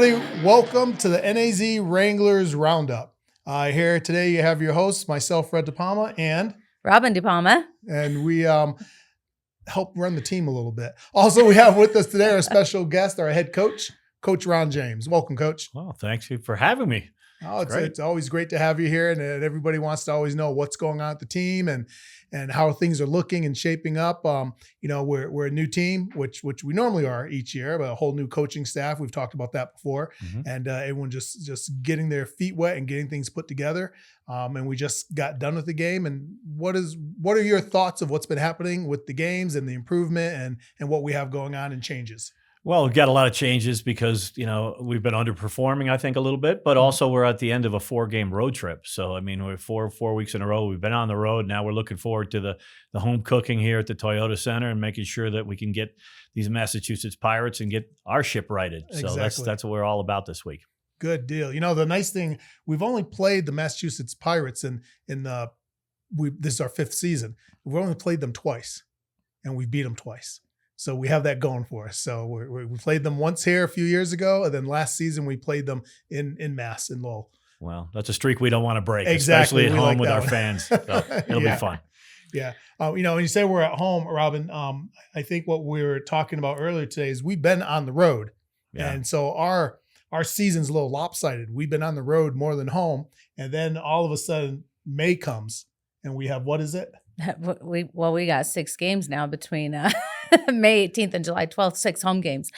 everybody. Welcome to the NAZ Wranglers Roundup. Here today you have your hosts, myself, Robin DePalma, and Robin DePalma. And we help run the team a little bit. Also, we have with us today our special guest, our head coach, Coach Ron James. Welcome, Coach. Well, thanks you for having me. Oh, it's always great to have you here, and everybody wants to always know what's going on at the team and how things are looking and shaping up. We're a new team, which we normally are each year, but a whole new coaching staff. We've talked about that before, and everyone just getting their feet wet and getting things put together. And we just got done with the game. And what are your thoughts of what's been happening with the games and the improvement and what we have going on and changes? Well, we've got a lot of changes because, we've been underperforming, I think, a little bit, but also we're at the end of a 4-game road trip. So, we're four weeks in a row. We've been on the road. Now we're looking forward to the home cooking here at the Toyota Center and making sure that we can get these Massachusetts Pirates and get our ship righted. Exactly. So that's what we're all about this week. Good deal. The nice thing, we've only played the Massachusetts Pirates this is our 5th season. We've only played them twice, and we beat them twice. So we have that going for us. So we played them once here a few years ago, and then last season we played them in Mass in Lowell. Well, that's a streak we don't want to break, exactly. Especially at home like with our fans. So it'll be fun. Yeah. When you say we're at home, Robin, I think what we were talking about earlier today is we've been on the road. Yeah. And so our season's a little lopsided. We've been on the road more than home. And then all of a sudden May comes and we have, what is it? We got 6 games now between May 18th and July 12th, 6 home games.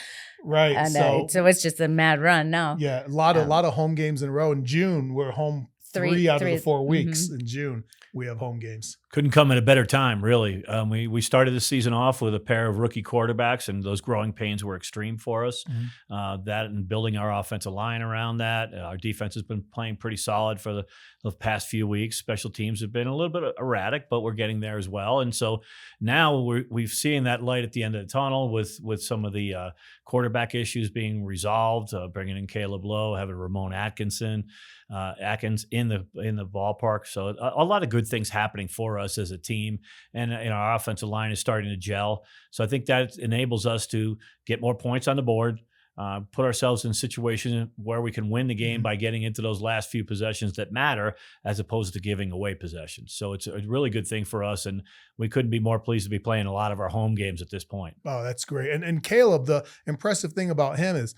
Right. And so it's just a mad run now. Yeah. A lot of home games in a row. In June, we're home three out of the 4 weeks. In June, we have home games. Couldn't come at a better time, really. We started the season off with a pair of rookie quarterbacks, and those growing pains were extreme for us. That and building our offensive line around that. Our defense has been playing pretty solid for the past few weeks. Special teams have been a little bit erratic, but we're getting there as well. And so now we've seen that light at the end of the tunnel with some of the quarterback issues being resolved, bringing in Caleb Low, having Ramon Atkins in the ballpark. So a lot of good things happening for us as a team, and our offensive line is starting to gel. So I think that enables us to get more points on the board, put ourselves in a situation where we can win the game by getting into those last few possessions that matter, as opposed to giving away possessions. So it's a really good thing for us, and we couldn't be more pleased to be playing a lot of our home games at this point. Oh, that's great. And Caleb, the impressive thing about him is,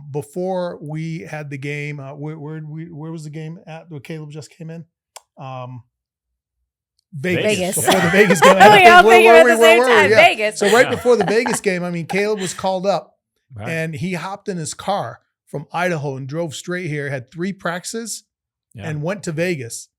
before we had the game, where was the game at where Caleb just came in? Vegas. Before the Vegas game. We all figured at the same time. Yeah. Vegas. So right before the Vegas game, Caleb was called up, and he hopped in his car from Idaho and drove straight here, had 3 practices, and went to Vegas.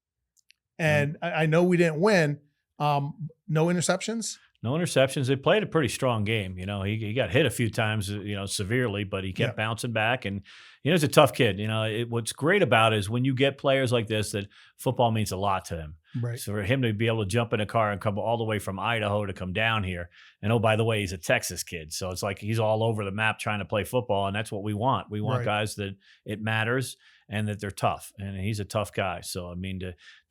And I know we didn't win. No interceptions? No interceptions. They played a pretty strong game. He got hit a few times, severely, but he kept bouncing back. And, he's a tough kid. What's great about it is when you get players like this, that football means a lot to him. Right. So for him to be able to jump in a car and come all the way from Idaho to come down here, and oh, by the way, he's a Texas kid. So it's like he's all over the map trying to play football, and that's what we want. We want guys that it matters and that they're tough, and he's a tough guy. So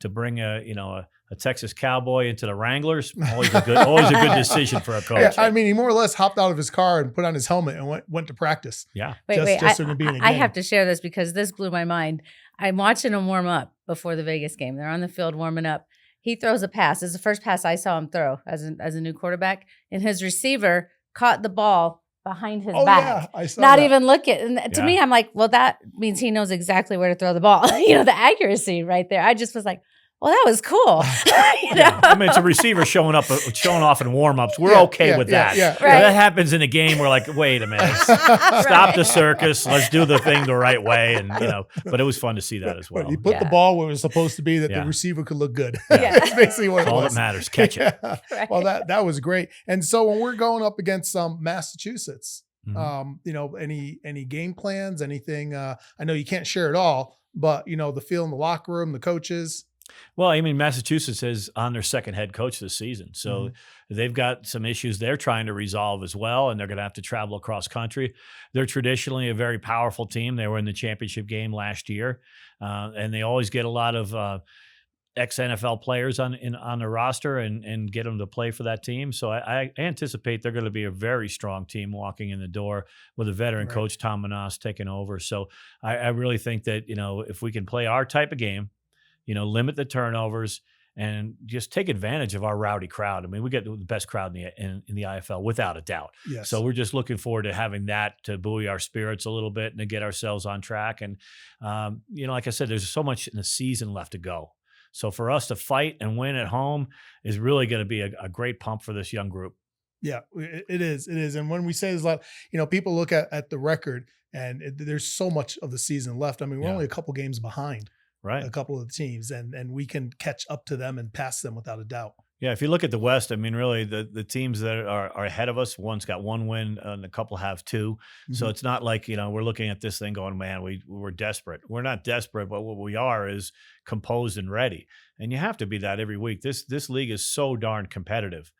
to bring a Texas cowboy into the Wranglers, always a good decision for a coach. Yeah, he more or less hopped out of his car and put on his helmet and went to practice. Yeah. I have to share this because this blew my mind. I'm watching him warm up before the Vegas game. They're on the field warming up. He throws a pass. It's the first pass I saw him throw as a new quarterback, and his receiver caught the ball behind his back. Yeah, I saw not that. even looking. And to me, I'm like, well, that means he knows exactly where to throw the ball. The accuracy right there. I just was like, well, that was cool. It's a receiver showing off in warmups. We're okay with that. Yeah. Right. That happens in a game. We're like, wait a minute, stop the circus. Let's do the thing the right way. And but it was fun to see that as well. He put the ball where it was supposed to be, that the receiver could look good. That's basically what it was. All that matters. Catch it. Right. Well, that was great. And so when we're going up against Massachusetts, any game plans, anything? I know you can't share it all, but the feel in the locker room, the coaches. Well, Massachusetts is on their 2nd head coach this season. So they've got some issues they're trying to resolve as well, and they're going to have to travel across country. They're traditionally a very powerful team. They were in the championship game last year, and they always get a lot of ex-NFL players on the roster and get them to play for that team. So I anticipate they're going to be a very strong team walking in the door with a veteran Right. coach, Tom Manas, taking over. So I really think that, if we can play our type of game, limit the turnovers and just take advantage of our rowdy crowd. I mean, we get the best crowd in the IFL without a doubt. Yes. So we're just looking forward to having that to buoy our spirits a little bit and to get ourselves on track. And, like I said, there's so much in the season left to go. So for us to fight and win at home is really going to be a great pump for this young group. Yeah, it is. It is. And when we say there's a lot, people look at the record and there's so much of the season left. I mean, we're only a couple games behind. Right. A couple of the teams, and we can catch up to them and pass them without a doubt. Yeah, if you look at the West, I mean, really, the teams that are ahead of us, one's got one win and a couple have two. Mm-hmm. So it's not like, we're looking at this thing going, man, we're desperate. We're not desperate, but what we are is composed and ready. And you have to be that every week. This league is so darn competitive.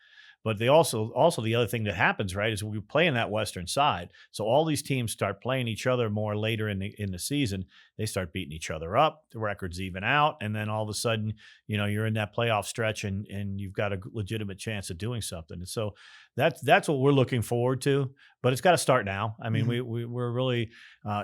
But they also the other thing that happens, right, is we play in that Western side. So all these teams start playing each other more later in the season. They start beating each other up. The records even out, and then all of a sudden, you're in that playoff stretch, and you've got a legitimate chance of doing something. And so that's what we're looking forward to. But it's got to start now. I mean, we're really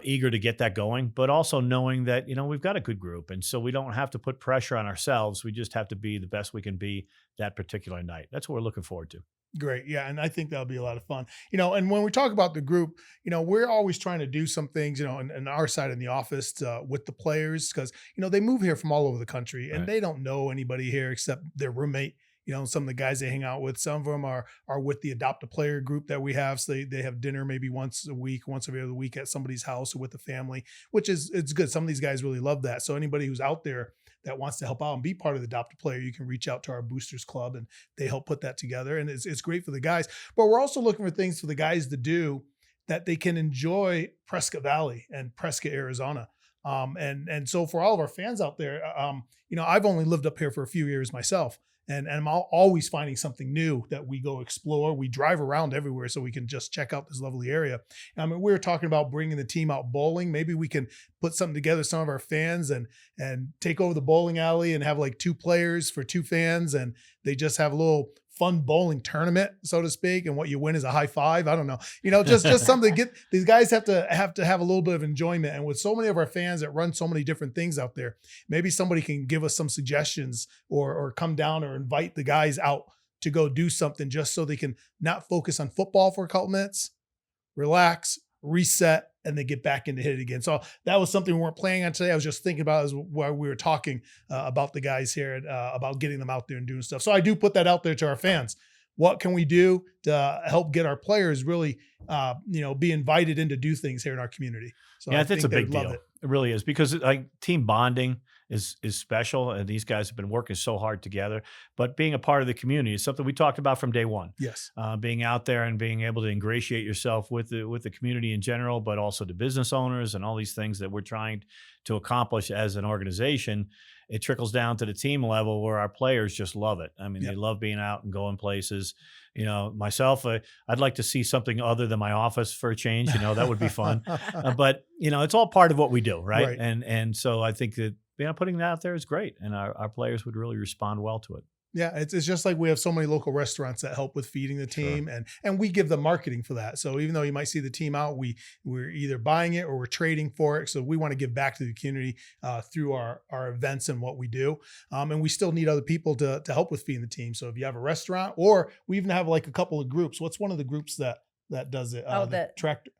eager to get that going, but also knowing that we've got a good group, and so we don't have to put pressure on ourselves. We just have to be the best we can be that particular night. That's what we're looking forward to. Great. Yeah. And I think that'll be a lot of fun, and when we talk about the group, we're always trying to do some things, in our side in the office with the players, because, they move here from all over the country and they don't know anybody here except their roommate. Some of the guys they hang out with, some of them are with the Adopt-a-Player group that we have. So they have dinner maybe once every other week at somebody's house or with the family, which it's good. Some of these guys really love that. So anybody who's out there that wants to help out and be part of the Adopt-a-Player, you can reach out to our Boosters Club and they help put that together. And it's great for the guys. But we're also looking for things for the guys to do that they can enjoy Prescott Valley and Prescott, Arizona. And so for all of our fans out there, I've only lived up here for a few years myself. And I'm always finding something new that we go explore. We drive around everywhere so we can just check out this lovely area. I mean, we were talking about bringing the team out bowling. Maybe we can put something together, some of our fans, and take over the bowling alley and have like 2 players for 2 fans. And they just have a little fun bowling tournament, so to speak. And what you win is a high five. I don't know, just something to get these guys have to have a little bit of enjoyment. And with so many of our fans that run so many different things out there, maybe somebody can give us some suggestions or come down or invite the guys out to go do something just so they can not focus on football for a couple minutes, relax, reset, and then get back into hit it again. So that was something we weren't planning on today. I was just thinking about as while we were talking about the guys here, about getting them out there and doing stuff. So I do put that out there to our fans. What can we do to help get our players really, be invited in to do things here in our community? So yeah, that's a big deal. It really is, because like team bonding is special, and these guys have been working so hard together. But being a part of the community is something we talked about from day one. Yes, being out there and being able to ingratiate yourself with the community in general, but also the business owners and all these things that we're trying to accomplish as an organization. It trickles down to the team level where our players just love it. I mean, They love being out and going places. Myself, I'd like to see something other than my office for a change. That would be fun. But it's all part of what we do, right? And so I think that putting that out there is great, and our players would really respond well to it. Yeah, it's just like we have so many local restaurants that help with feeding the team, and we give them marketing for that. So even though you might see the team out, we're either buying it or we're trading for it. So we want to give back to the community through our events and what we do. And we still need other people to help with feeding the team. So if you have a restaurant, or we even have like a couple of groups. What's one of the groups that does it? The Tractor.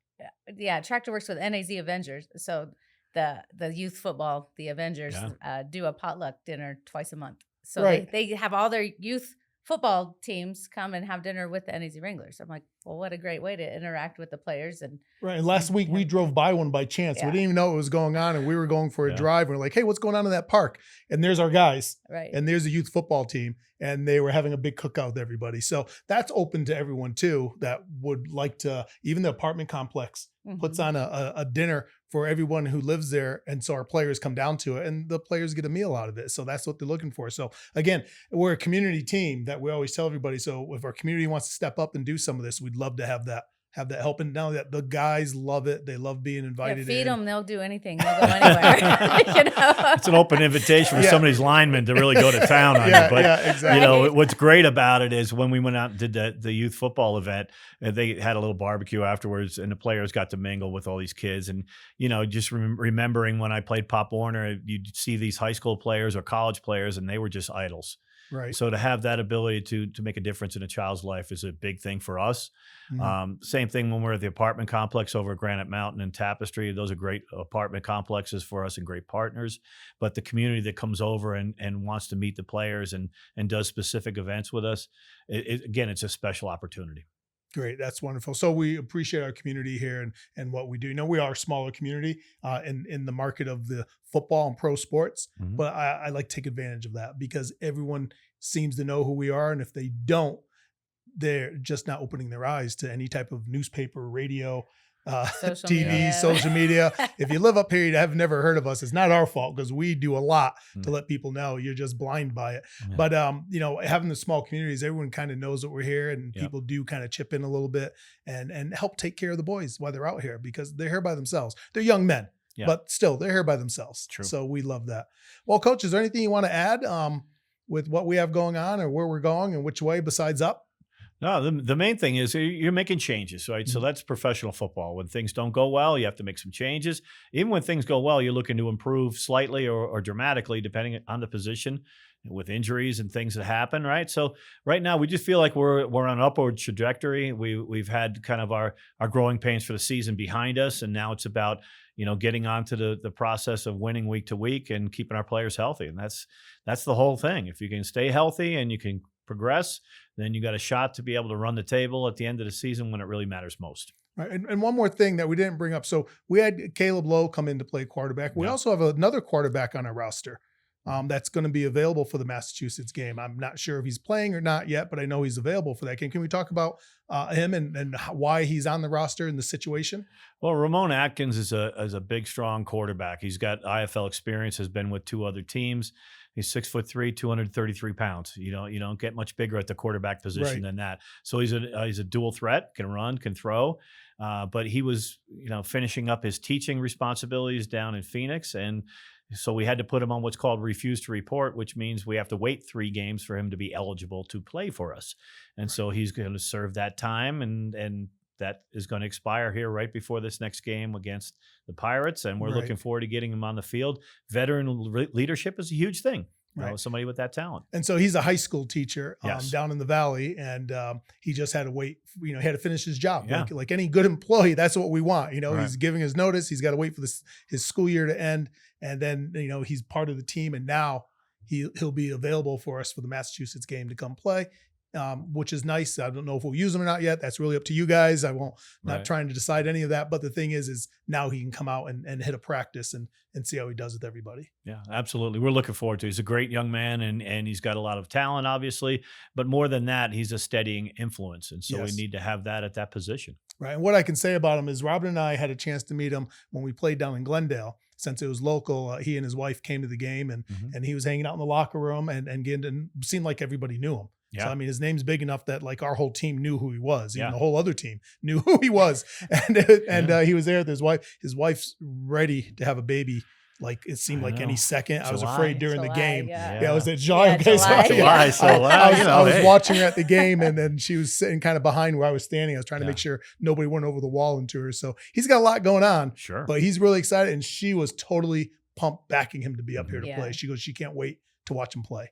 Yeah, Tractor works with NAZ Avengers. So the youth football, the Avengers, do a potluck dinner twice a month. So they have all their youth football teams come and have dinner with the NAZ Wranglers. I'm like, well, what a great way to interact with the players. And last week we drove by one by chance. We didn't even know what was going on, and we were going for a drive. And we're like, hey, what's going on in that park? And there's our guys. Right. And there's a youth football team, and they were having a big cookout with everybody. So that's open to everyone too that would like to. Even the apartment complex puts on a dinner for everyone who lives there. And so our players come down to it, and the players get a meal out of it. So that's what they're looking for. So again, we're a community team that we always tell everybody. So if our community wants to step up and do some of this, we'd love to have have that help. And now that the guys love it, they love being Yeah, invited feed in. them; they'll do anything. They'll go anywhere. You know? It's an open invitation for some of these linemen to really go to town on you. But exactly. you know, what's great about it is when we went out and did the youth football event, they had a little barbecue afterwards, and the players got to mingle with all these kids. And you know, just remembering when I played Pop Warner, you'd see these high school players or college players, and they were just idols. Right. So to have that ability to make a difference in a child's life is a big thing for us. Same thing when we're at the apartment complex over at Granite Mountain and Tapestry. Those are great apartment complexes for us and great partners. But the community that comes over and wants to meet the players and does specific events with us, again, it's a special opportunity. Great. That's wonderful. So we appreciate our community here and what we do. You know, we are a smaller community in the market of the football and pro sports, but I like to take advantage of that because everyone seems to know who we are. And if they don't, they're just not opening their eyes to any type of newspaper, radio, Social TV, media. social media. If you live up here, you have never heard of us. It's not our fault because we do a lot to let people know. You're just blind by it. Yeah. But, you know, having the small communities, everyone kind of knows that we're here and people do kind of chip in a little bit and help take care of the boys while they're out here because they're here by themselves. They're young men, but still they're here by themselves. True. So we love that. Well, Coach, is there anything you want to add with what we have going on or where we're going and which way besides up? No, the main thing is you're making changes, right? So that's professional football. When things don't go well, you have to make some changes. Even when things go well, you're looking to improve slightly or dramatically, depending on the position with injuries and things that happen, right? So right now, we just feel like we're on an upward trajectory. We've had kind of our growing pains for the season behind us, and now it's about getting onto the process of winning week to week and keeping our players healthy, and that's the whole thing. If you can stay healthy and you can progress, then you got a shot to be able to run the table at the end of the season when it really matters most. Right. And one more thing that we didn't bring up. So we had Caleb Low come in to play quarterback. We also have another quarterback on our roster that's going to be available for the Massachusetts game. I'm not sure if he's playing or not yet, but I know he's available for that game. Can we talk about him and why he's on the roster and the situation? Well, Ramon Atkins is a big, strong quarterback. He's got IFL experience, has been with 2 other teams. He's 6'3", 233 pounds. You don't get much bigger at the quarterback position than that. So he's a dual threat, can run, can throw. But he was, finishing up his teaching responsibilities down in Phoenix. And so we had to put him on what's called refuse to report, which means we have to wait 3 games for him to be eligible to play for us. And so he's going to serve that time and that is going to expire here right before this next game against the Pirates. And we're looking forward to getting him on the field. Veteran leadership is a huge thing. Somebody with that talent. And so he's a high school teacher down in the Valley, and he just had to wait. He had to finish his job. Like any good employee, that's what we want. He's giving his notice. He's got to wait for his school year to end, and then he's part of the team, and now he'll be available for us for the Massachusetts game to come play. Which is nice. I don't know if we'll use them or not yet. That's really up to you guys. I won't not trying to decide any of that. But the thing is now he can come out and hit a practice and see how he does with everybody. Yeah, absolutely. We're looking forward to it. He's a great young man and he's got a lot of talent, obviously. But more than that, he's a steadying influence. And so we need to have that at that position. Right. And what I can say about him is Robin and I had a chance to meet him when we played down in Glendale. Since it was local, he and his wife came to the game and he was hanging out in the locker room and seemed like everybody knew him. Yeah. So, I mean, his name's big enough that like our whole team knew who he was. Even the whole other team knew who he was. And he was there with his wife. His wife's ready to have a baby. Like it seemed like any second. I was afraid during the game. Yeah, it was at July. July. I was watching her at the game, and then she was sitting kind of behind where I was standing. I was trying to make sure nobody went over the wall into her. So he's got a lot going on. Sure. But he's really excited, and she was totally pumped, backing him to be up here to play. She goes, she can't wait to watch him play.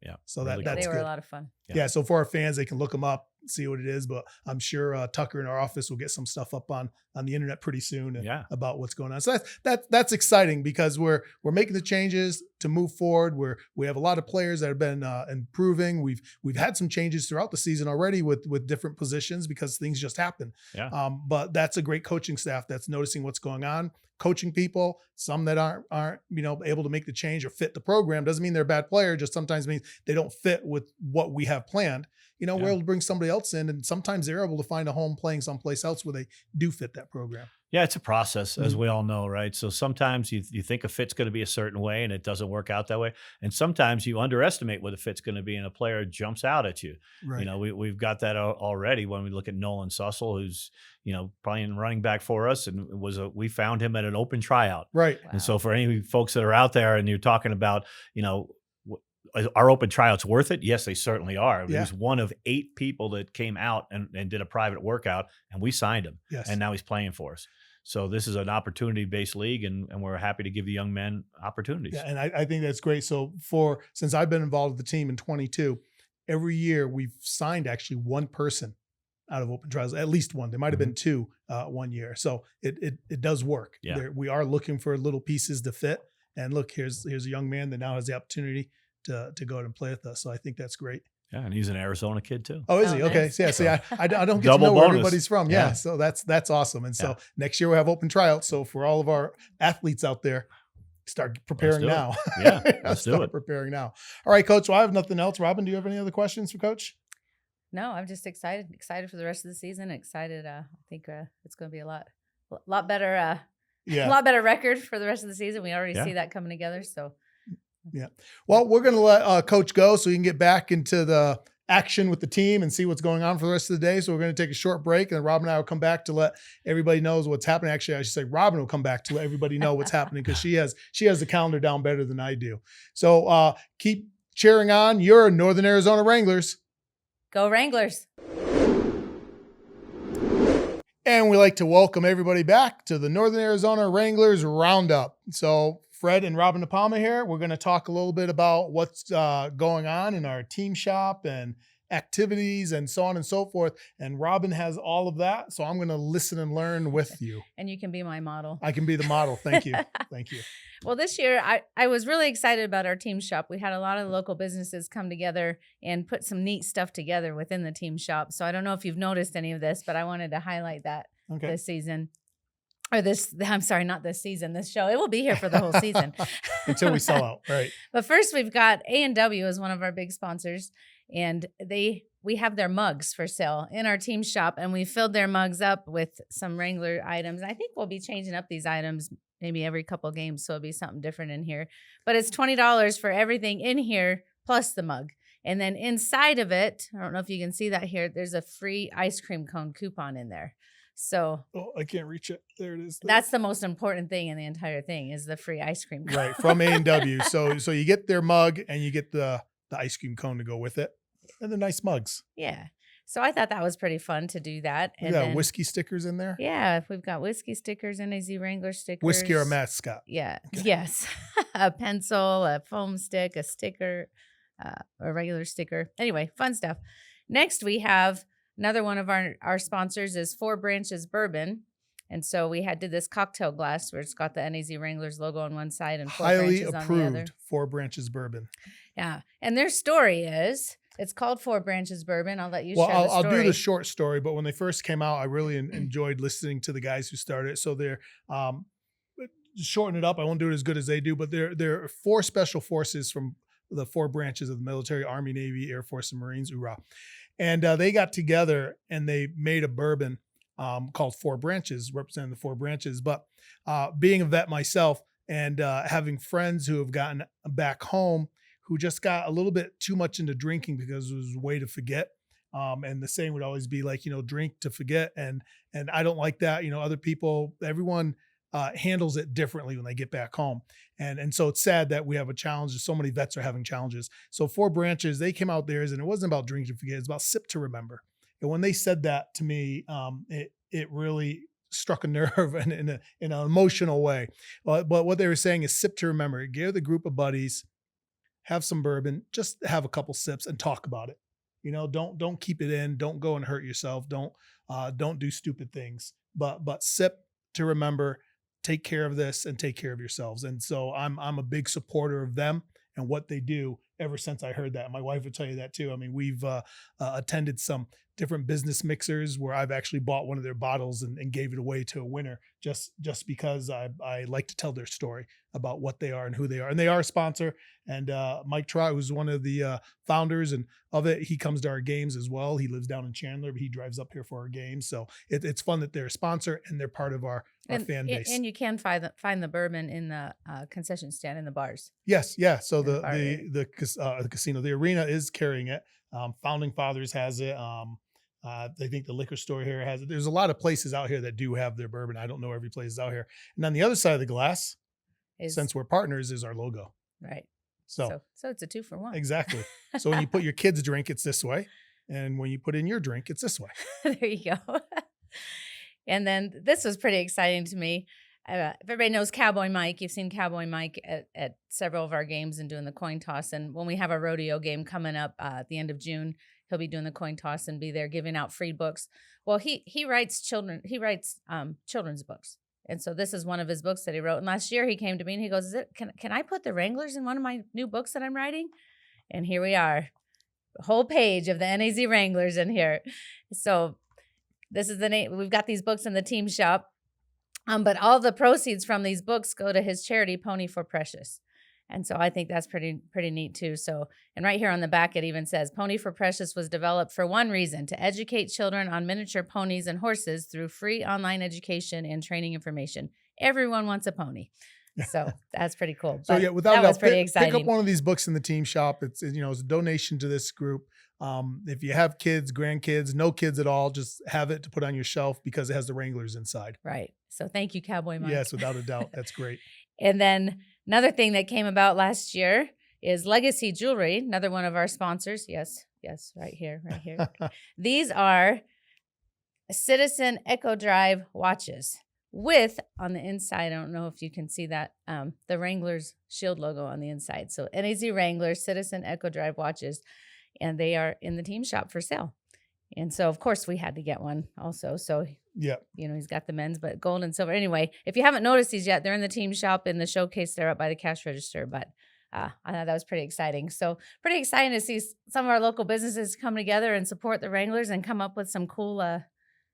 Yeah. So really that's they were good. a lot of fun. Yeah. So for our fans, they can look them up, see what it is. But I'm sure Tucker in our office will get some stuff up on the internet pretty soon about what's going on. So that's exciting because we're making the changes to move forward. We have a lot of players that have been improving. We've had some changes throughout the season already with different positions because things just happen. Yeah. But that's a great coaching staff that's noticing what's going on, coaching people. Some that aren't able to make the change or fit the program doesn't mean they're a bad player. Just sometimes means they don't fit with what we have planned. We're able to bring somebody else in, and sometimes they're able to find a home playing someplace else where they do fit that program. Yeah, it's a process, as Mhm. we all know, right? So sometimes you think a fit's going to be a certain way and it doesn't work out that way. And sometimes you underestimate what a fit's going to be and a player jumps out at you. Right. We've got that already when we look at Nolan Sussel, who's, playing running back for us, and we found him at an open tryout. Right. And Wow. so for any folks that are out there and you're talking about, are open tryouts worth it? Yes, they certainly are. He Yeah. was one of 8 people that came out and did a private workout, and we signed him. Yes. And now he's playing for us. So this is an opportunity-based league, and we're happy to give the young men opportunities. Yeah, and I think that's great. So since I've been involved with the team in 22, every year we've signed actually one person out of open trials, at least one. There might have been 2 one year. So it does work. Yeah. We are looking for little pieces to fit. And look, here's a young man that now has the opportunity to go out and play with us. So I think that's great. Yeah, and he's an Arizona kid too. Oh, is Oh, he? Okay. nice. So, yeah. See, I don't get Double to know where bonus. everybody's from. Yeah. Yeah. So that's awesome. And so Yeah. next year we'll have open tryouts. So for all of our athletes out there, start preparing do it. now. Yeah, let's do Start it. preparing now. All right, Coach. Well, I have nothing else. Robin, do you have any other questions for Coach? No, I'm just excited for the rest of the season. Excited. I think it's going to be a lot better. A Yeah. lot better record for the rest of the season. We already Yeah. see that coming together. So Well, we're going to let Coach go so he can get back into the action with the team and see what's going on for the rest of the day. So we're going to take a short break, and Robin and I will come back to let everybody knows what's happening. Actually, I should say Robin will come back to let everybody know what's happening because she has the calendar down better than I do. So keep cheering on your Northern Arizona Wranglers. go Wranglers. And we like to welcome everybody back to the Northern Arizona Wranglers Roundup. So Fred and Robin DePalma here. We're going to talk a little bit about what's going on in our team shop and activities and so on and so forth. And Robin has all of that. So I'm going to listen and learn with you. And you can be my model. I can be the model. Thank you. Thank you. Well, this year I was really excited about our team shop. We had a lot of local businesses come together and put some neat stuff together within the team shop. So I don't know if you've noticed any of this, but I wanted to highlight that Okay. this season. I'm sorry, not this season, this show. It will be here for the whole season. Until we sell out. Right. But first we've got A&W as one of our big sponsors, and we have their mugs for sale in our team shop, and we filled their mugs up with some Wrangler items. I think we'll be changing up these items maybe every couple of games, so it'll be something different in here. But it's $20 for everything in here plus the mug. And then inside of it, I don't know if you can see that here, there's a free ice cream cone coupon in there. So Oh, I can't reach it. There it is. that's the most important thing in the entire thing is the free ice cream cone. Right. From A&W. So you get their mug and you get the ice cream cone to go with it. And the nice mugs. Yeah. So I thought that was pretty fun to do that. We And got then, whiskey stickers in there. yeah, we've got whiskey stickers, NAZ Wrangler stickers. Whiskey or a mascot. Yeah. Okay. Yes. A pencil, a foam stick, a sticker, a regular sticker. Anyway, fun stuff. Next, we have another one of our sponsors is 4 Branches Bourbon. And so we did this cocktail glass where it's got the NAZ Wranglers logo on one side and 4 Highly branches on the other. approved 4 Branches Bourbon. Yeah. And their story is, it's called 4 Branches Bourbon. I'll let you share the I'll story. do the short story, but when they first came out, I really enjoyed listening to the guys who started it. So they're shorten it up. I won't do it as good as they do, but they're 4 special forces from the 4 branches of the military: Army, Navy, Air Force, and Marines. Hoorah. And they got together and they made a bourbon called 4 Branches, representing the 4 branches. But being a vet myself and having friends who have gotten back home who just got a little bit too much into drinking because it was a way to forget. And the saying would always be like, drink to forget. And I don't like that. Other people, everyone handles it differently when they get back home. And so it's sad that we have a challenge. So many vets are having challenges. So 4 Branches, they came out theirs and it wasn't about drink to forget. It's about sip to remember. And when they said that to me, it really struck a nerve in an emotional way. But what they were saying is sip to remember. Get the group of buddies, have some bourbon, just have a couple sips and talk about it. Don't keep it in. Don't go and hurt yourself. Don't do stupid things. But sip to remember. Take care of this and take care of yourselves. And so I'm a big supporter of them and what they do ever since I heard that. My wife would tell you that too. I mean, we've attended some different business mixers where I've actually bought one of their bottles and gave it away to a winner just because I like to tell their story about what they are and who they are. And they are a sponsor. And Mike Trott, who's one of the founders and of it, he comes to our games as well. He lives down in Chandler, but he drives up here for our games. So it's fun that they're a sponsor and they're part of our fan base. And you can find the bourbon in the concession stand in the bars. Yes, yeah. So the casino, the arena is carrying it. Founding Fathers has it. I think the liquor store here has it. There's a lot of places out here that do have their bourbon. I don't know every place is out here. And on the other side of the glass, since we're partners, is our logo. Right. So it's a 2-for-1. Exactly. So when you put your kids' drink, it's this way. And when you put in your drink, it's this way. There you go. And then this was pretty exciting to me. Everybody knows Cowboy Mike. You've seen Cowboy Mike at several of our games and doing the coin toss. And when we have a rodeo game coming up at the end of June, he'll be doing the coin toss and be there giving out free books. Well, he writes children's books. And so this is one of his books that he wrote. And last year he came to me and he goes, can I put the Wranglers in one of my new books that I'm writing? And here we are, a whole page of the NAZ Wranglers in here. So this is the name. We've got these books in the team shop. But all the proceeds from these books go to his charity, Pony for Precious. And so I think that's pretty neat too. So, and right here on the back, it even says Pony for Precious was developed for one reason: to educate children on miniature ponies and horses through free online education and training information. Everyone wants a pony. So that's pretty cool. So yeah, without that was pretty exciting. Pick up one of these books in the team shop. It's it's a donation to this group. If you have kids, grandkids, no kids at all, just have it to put on your shelf because it has the Wranglers inside. Right. So thank you, Cowboy Mike. Yes, without a doubt. That's great. And then another thing that came about last year is Legacy Jewelry, another one of our sponsors. Yes, right here. These are Citizen Echo Drive watches with, on the inside, I don't know if you can see that, the Wranglers shield logo on the inside. So NAZ Wranglers Citizen Echo Drive watches, and they are in the team shop for sale. And so, of course, we had to get one also. So, yeah, he's got the men's, but gold and silver. Anyway, if you haven't noticed these yet, they're in the team shop in the showcase there up by the cash register. But I thought that was pretty exciting. So pretty exciting to see some of our local businesses come together and support the Wranglers and come up with some cool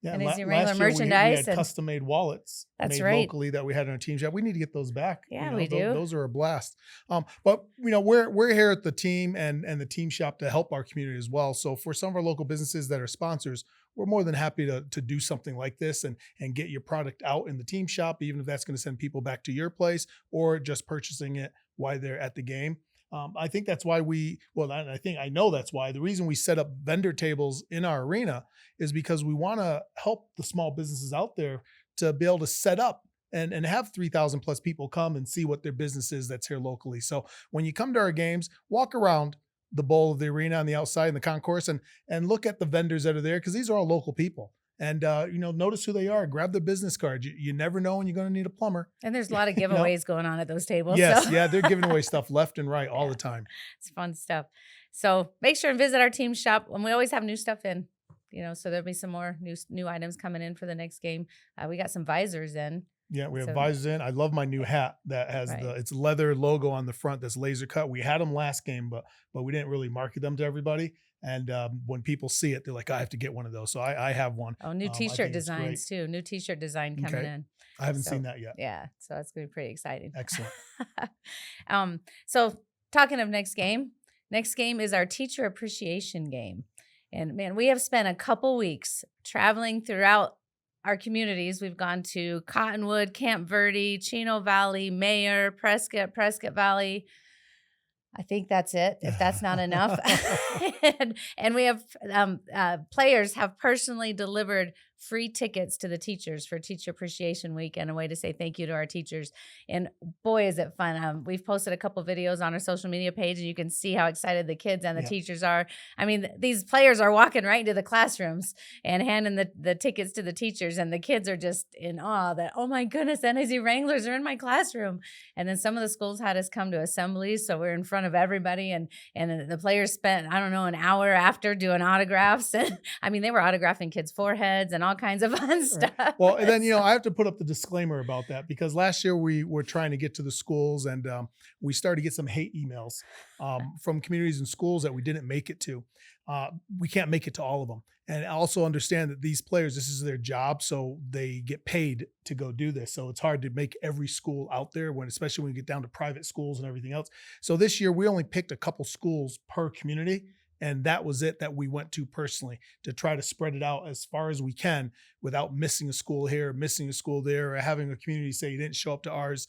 NAZ Wrangler merchandise. We had custom-made wallets made locally that we had in our team shop. We need to get those back. Yeah, we do. Those are a blast. But we're here at the team and the team shop to help our community as well. So for some of our local businesses that are sponsors, we're more than happy to do something like this and get your product out in the team shop, even if that's going to send people back to your place or just purchasing it while they're at the game. I think that's why I know that's why the reason we set up vendor tables in our arena is because we want to help the small businesses out there to be able to set up and have 3,000 plus people come and see what their business is that's here locally. So when you come to our games, walk around the bowl of the arena on the outside in the concourse and look at the vendors that are there, because these are all local people. And, notice who they are. Grab their business card. You never know when you're going to need a plumber. And there's a lot of giveaways going on at those tables. Yes, so. Yeah, they're giving away stuff left and right all the time. It's fun stuff. So make sure and visit our team shop. And we always have new stuff in, so there'll be some more new items coming in for the next game. We got some visors in. Yeah, we have visors in. I love my new hat that has it's leather logo on the front that's laser cut. We had them last game, but we didn't really market them to everybody. And when people see it, they're like, I have to get one of those. So I have one. Oh, new T-shirt designs too. New T-shirt design coming in. I haven't seen that yet. Yeah, so that's going to be pretty exciting. Excellent. So talking of next game is our Teacher Appreciation Game. And man, we have spent a couple weeks traveling throughout our communities. We've gone to Cottonwood, Camp Verde, Chino Valley, Mayer, Prescott Valley. I think that's it, if that's not enough. and we have players have personally delivered free tickets to the teachers for Teacher Appreciation Week and a way to say thank you to our teachers. And boy, is it fun. We've posted a couple videos on our social media page, and you can see how excited the kids and the teachers are. I mean, these players are walking right into the classrooms and handing the tickets to the teachers, and the kids are just in awe that, oh my goodness, NAZ Wranglers are in my classroom. And then some of the schools had us come to assemblies, so we're in front of everybody, and the players spent, I don't know, an hour after doing autographs. And I mean, they were autographing kids' foreheads and all kinds of fun stuff. Well, and then, I have to put up the disclaimer about that because last year we were trying to get to the schools and we started to get some hate emails from communities and schools that we didn't make it to. We can't make it to all of them. And also understand that these players, this is their job, so they get paid to go do this. So it's hard to make every school out there, especially when you get down to private schools and everything else. So this year we only picked a couple schools per community. And that was it that we went to personally to try to spread it out as far as we can without missing a school here, missing a school there, or having a community say you didn't show up to ours.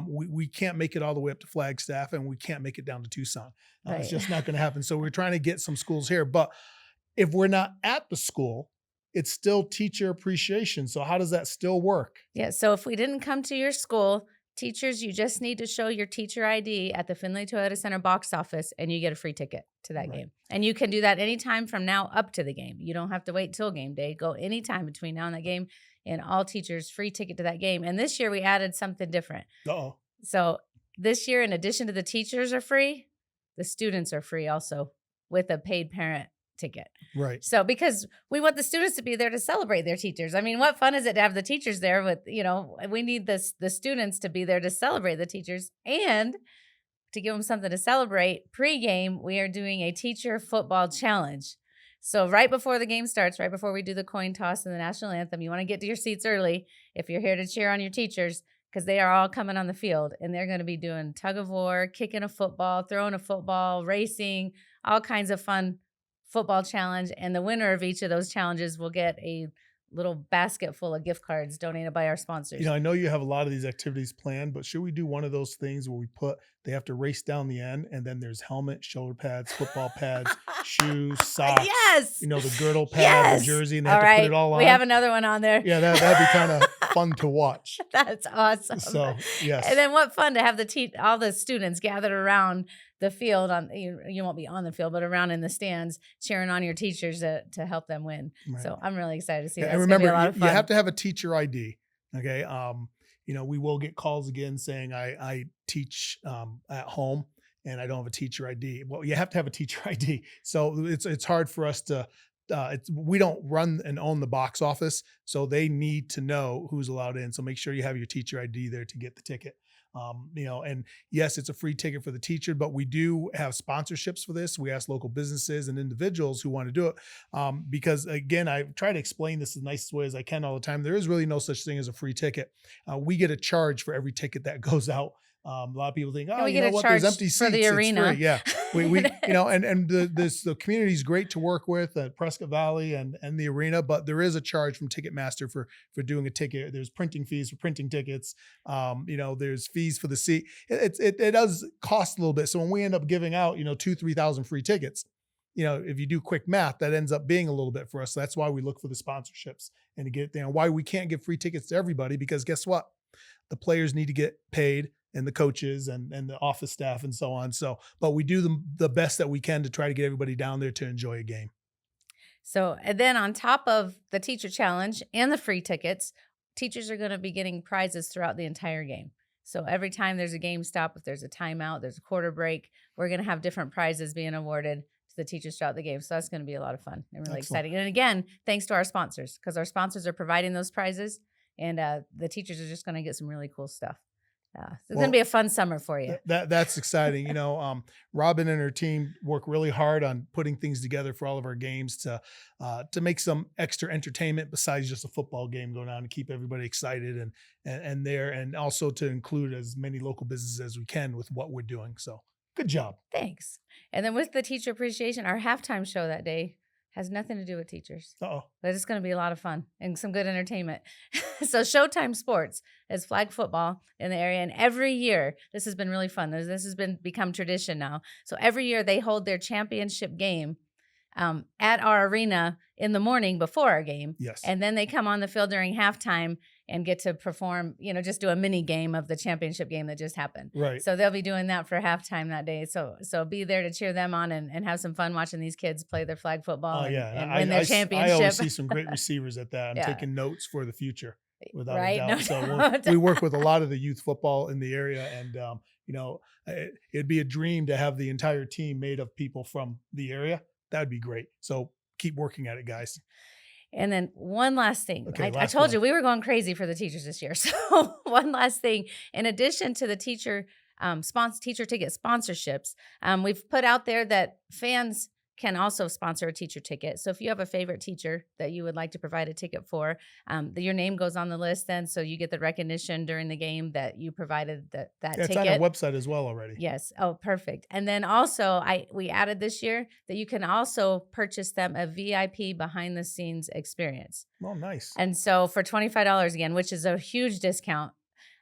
We can't make it all the way up to Flagstaff and we can't make it down to Tucson. Right. It's just not going to happen. So we're trying to get some schools here. But if we're not at the school, it's still teacher appreciation. So how does that still work? Yeah. So if we didn't come to your school, teachers, you just need to show your teacher ID at the Findlay Toyota Center box office and you get a free ticket to that game. And you can do that anytime from now up to the game. You don't have to wait till game day. Go anytime between now and that game, and all teachers free ticket to that game. And this year we added something different. Uh-oh. So this year, in addition to the teachers are free, the students are free also with a paid parent ticket. Right. So because we want the students to be there to celebrate their teachers. I mean, what fun is it to have the teachers there with, we need the students to be there to celebrate the teachers and to give them something to celebrate. Pre-game, we are doing a teacher football challenge. So right before the game starts, right before we do the coin toss and the national anthem, you want to get to your seats early if you're here to cheer on your teachers, because they are all coming on the field and they're going to be doing tug of war, kicking a football, throwing a football, racing, all kinds of fun football challenge. And the winner of each of those challenges will get a little basket full of gift cards donated by our sponsors. I know you have a lot of these activities planned, but should we do one of those things where they have to race down the end and then there's helmet, shoulder pads, football pads, shoes, socks, yes, the girdle pad, the jersey, and they have to put it all on. We have another one on there. Yeah, that'd be kind of fun to watch. That's awesome. So, yes. And then what fun to have all the students gathered around the field you won't be on the field, but around in the stands cheering on your teachers to help them win. Right. So I'm really excited to see that. And remember, you have to have a teacher ID. Okay. We will get calls again saying I teach at home and I don't have a teacher ID. Well, you have to have a teacher ID. So it's hard for us to we don't run and own the box office, so they need to know who's allowed in. So make sure you have your teacher ID there to get the ticket. And yes, it's a free ticket for the teacher, but we do have sponsorships for this. We ask local businesses and individuals who want to do it. Because again, I try to explain this the nicest way as I can all the time. There is really no such thing as a free ticket. We get a charge for every ticket that goes out. A lot of people think, there's empty seats for the arena. It's free. Yeah, we and the community is great to work with at Prescott Valley and the arena, but there is a charge from Ticketmaster for doing a ticket. There's printing fees for printing tickets. There's fees for the seat. It does cost a little bit. So when we end up giving out 2,000-3,000 free tickets, if you do quick math, that ends up being a little bit for us. So that's why we look for the sponsorships and to get there. And why we can't give free tickets to everybody, because guess what? The players need to get paid, and the coaches and the office staff and so on. So, but we do the best that we can to try to get everybody down there to enjoy a game. So, and then on top of the teacher challenge and the free tickets, teachers are going to be getting prizes throughout the entire game. So every time there's a game stop, if there's a timeout, there's a quarter break, we're going to have different prizes being awarded to the teachers throughout the game. So that's going to be a lot of fun and really exciting. And again, thanks to our sponsors, because our sponsors are providing those prizes, and the teachers are just going to get some really cool stuff. It's going to be a fun summer for you. That's exciting. Robin and her team work really hard on putting things together for all of our games to make some extra entertainment besides just a football game going on, to keep everybody excited and there, and also to include as many local businesses as we can with what we're doing. So good job. Thanks. And then with the teacher appreciation, our halftime show that day has nothing to do with teachers. Uh-oh. But it's going to be a lot of fun and some good entertainment. So Showtime Sports is flag football in the area. And every year, this has been really fun. This has become tradition now. So every year they hold their championship game at our arena in the morning before our game. Yes. And then they come on the field during halftime and get to perform, just do a mini game of the championship game that just happened. Right. So they'll be doing that for halftime that day. So be there to cheer them on and have some fun watching these kids play their flag football and win their championship. I always see some great receivers at that. I'm taking notes for the future, without a doubt. No so we work with a lot of the youth football in the area, and it'd be a dream to have the entire team made of people from the area. That'd be great. So keep working at it, guys. And then one last thing. Okay, I last told one. you we were going crazy for the teachers this year. So one last thing. In addition to the teacher ticket sponsorships, we've put out there that fans can also sponsor a teacher ticket. So if you have a favorite teacher that you would like to provide a ticket for, your name goes on the list then, so you get the recognition during the game that you provided that ticket. It's on our website as well already. Yes. Oh, perfect. And then also we added this year that you can also purchase them a VIP behind-the-scenes experience. Oh, nice. And so for $25 again, which is a huge discount,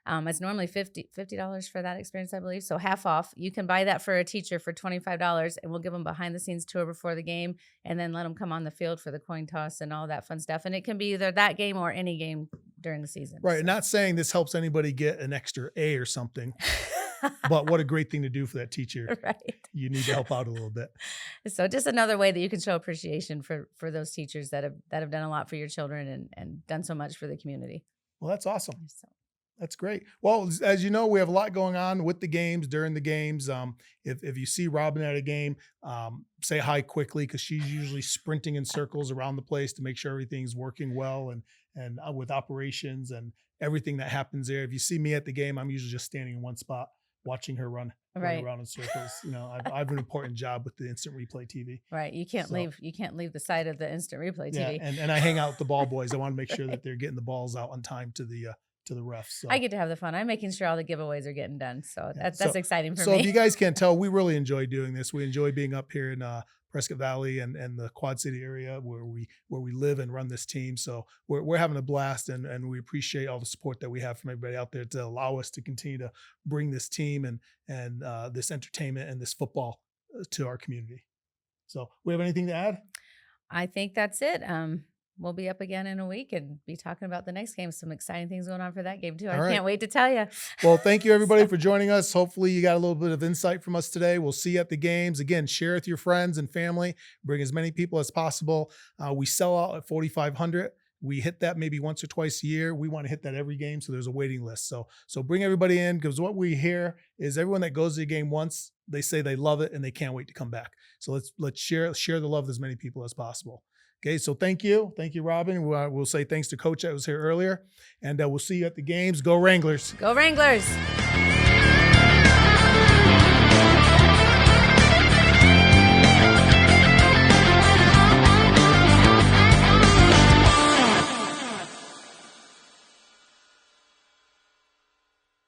it's normally $50 for that experience, I believe. So half off. You can buy that for a teacher for $25, and we'll give them behind-the-scenes tour before the game, and then let them come on the field for the coin toss and all that fun stuff. And it can be either that game or any game during the season. Right. So. Not saying this helps anybody get an extra A or something, but what a great thing to do for that teacher. Right. You need to help out a little bit. So just another way that you can show appreciation for those teachers that have done a lot for your children and done so much for the community. Well, that's awesome. So. That's great. Well, as you know, we have a lot going on with the games, during the games. If you see Robin at a game, say hi quickly, because she's usually sprinting in circles around the place to make sure everything's working well and with operations and everything that happens there. If you see me at the game, I'm usually just standing in one spot watching her run around in circles. You know, I have an important job with the instant replay TV. Right. You can't leave the side of the instant replay TV. Yeah, and I hang out with the ball boys. I want to make sure that they're getting the balls out on time to the refs. So. I get to have the fun. I'm making sure all the giveaways are getting done. So that's exciting for me. So if you guys can't tell, we really enjoy doing this. We enjoy being up here in Prescott Valley and the Quad City area where we live and run this team. So we're having a blast, and we appreciate all the support that we have from everybody out there to allow us to continue to bring this team and this entertainment and this football to our community. So we have anything to add? I think that's it. We'll be up again in a week and be talking about the next game. Some exciting things going on for that game too. I can't wait to tell you. Well, thank you everybody for joining us. Hopefully you got a little bit of insight from us today. We'll see you at the games. Again, share with your friends and family. Bring as many people as possible. We sell out at 4,500. We hit that maybe once or twice a year. We want to hit that every game, so there's a waiting list. So bring everybody in, because what we hear is everyone that goes to the game once, they say they love it and they can't wait to come back. So let's share the love with as many people as possible. Okay, so thank you, Robin. We'll say thanks to Coach that was here earlier, and we'll see you at the games. Go Wranglers! Go Wranglers!